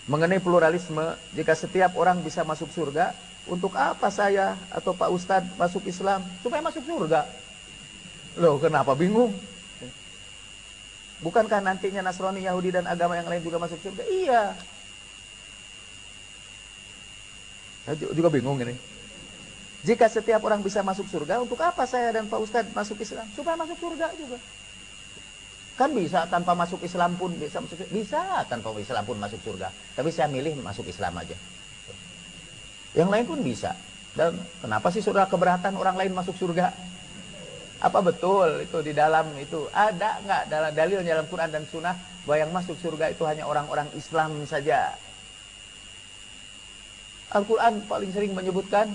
mengenai pluralisme, jika setiap orang bisa masuk surga, untuk apa saya atau Pak Ustadz masuk Islam? Supaya masuk surga. Loh, kenapa bingung? Bukankah nantinya Nasrani, Yahudi, dan agama yang lain juga masuk surga? Iya. Saya juga bingung ini. Jika setiap orang bisa masuk surga, untuk apa saya dan Pak Ustadz masuk Islam? Supaya masuk surga juga. Kan bisa tanpa masuk Islam pun bisa masuk surga. Bisa tanpa Islam pun masuk surga. Tapi saya milih masuk Islam aja. Yang lain pun bisa. Dan kenapa sih saudara keberatan orang lain masuk surga? Apa betul itu di dalam itu ada nggak dalam dalilnya dalam Quran dan Sunnah bahwa yang masuk surga itu hanya orang-orang Islam saja? Al-Quran paling sering menyebutkan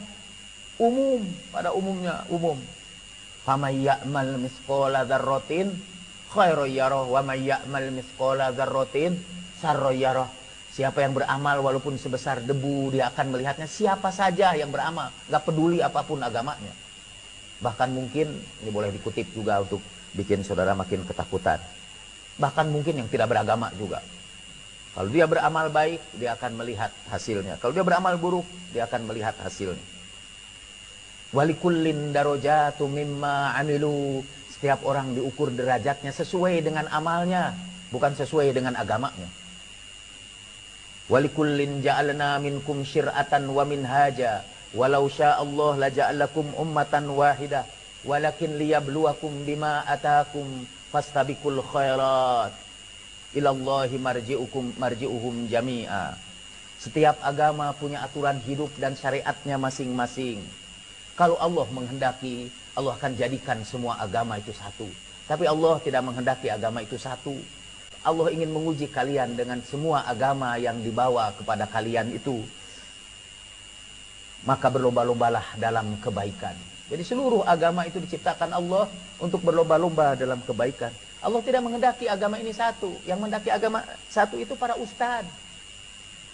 umum, pada umumnya umum. Faman ya'mal misqala dzarratin khairan yarah wa may ya'mal misqala dzarratin syarran yarah. Siapa yang beramal walaupun sebesar debu, dia akan melihatnya. Siapa saja yang beramal, nggak peduli apapun agamanya. Bahkan mungkin, ini boleh dikutip juga untuk bikin saudara makin ketakutan. Bahkan mungkin yang tidak beragama juga. Kalau dia beramal baik, dia akan melihat hasilnya. Kalau dia beramal buruk, dia akan melihat hasilnya. Walikullin darajatu mimma amilu. Setiap orang diukur derajatnya sesuai dengan amalnya, bukan sesuai dengan agamanya. Walikullin ja'alna minkum syir'atan wa minhaja. Walau sya'allah la ja'alakum ummatan wahidah. Walakin liyabluwakum bima atakum fastabiqul khairat. Ilallahi marji'uhum jami'a. Setiap agama punya aturan hidup dan syariatnya masing-masing. Kalau Allah menghendaki, Allah akan jadikan semua agama itu satu. Tapi Allah tidak menghendaki agama itu satu. Allah ingin menguji kalian dengan semua agama yang dibawa kepada kalian itu. Maka berlomba-lombalah dalam kebaikan. Jadi seluruh agama itu diciptakan Allah untuk berlomba-lomba dalam kebaikan. Allah tidak menghendaki agama ini satu. Yang menghendaki agama satu itu para ustadz.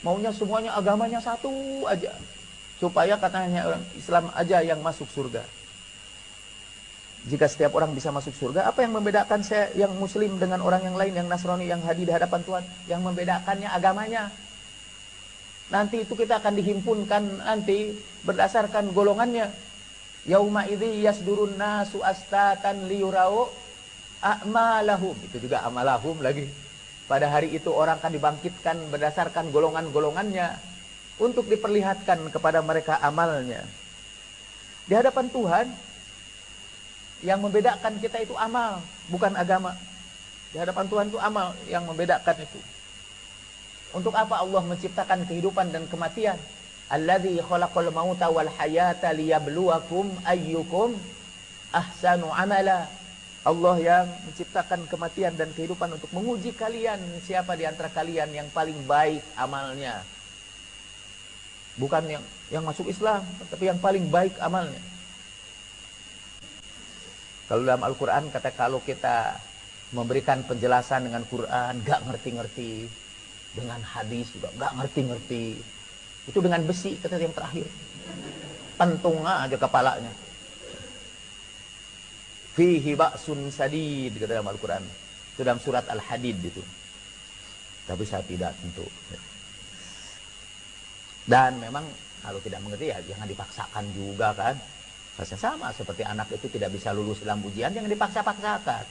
Maunya semuanya agamanya satu aja. Supaya katanya orang Islam aja yang masuk surga. Jika setiap orang bisa masuk surga, apa yang membedakan saya yang muslim dengan orang yang lain, yang Nasrani, yang hadir di hadapan Tuhan? Yang membedakannya agamanya. Nanti itu kita akan dihimpunkan nanti berdasarkan golongannya. Yauma idzi yasdurun nasu astatan liyurau a'malahum. Itu juga amalahum lagi. Pada hari itu orang akan dibangkitkan berdasarkan golongan-golongannya untuk diperlihatkan kepada mereka amalnya. Di hadapan Tuhan, yang membedakan kita itu amal, bukan agama. Di hadapan Tuhan itu amal yang membedakan itu. Untuk apa Allah menciptakan kehidupan dan kematian? Alladzi khalaqal mauta wal hayata liyabluwakum ayyukum ahsanu amala. Allah yang menciptakan kematian dan kehidupan untuk menguji kalian, siapa di antara kalian yang paling baik amalnya. Bukan yang masuk Islam, tapi yang paling baik amalnya. Kalau dalam Al-Quran kata kalau kita memberikan penjelasan dengan Quran gak ngerti-ngerti, dengan hadis juga gak ngerti-ngerti, itu dengan besi kata yang terakhir, pentung aja kepalanya. Fihi ba'sun sadid kata dalam Al-Quran. Itu dalam surat Al-Hadid itu. Tapi saya tidak tentu. Dan memang kalau tidak mengerti ya jangan dipaksakan juga kan. Rasanya sama seperti anak itu tidak bisa lulus dalam ujian, jangan dipaksa-paksakan.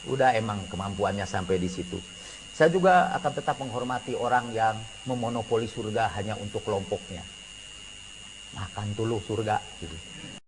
Udah emang kemampuannya sampai di situ. Saya juga akan tetap menghormati orang yang memonopoli surga hanya untuk kelompoknya. Makan dulu surga gitu.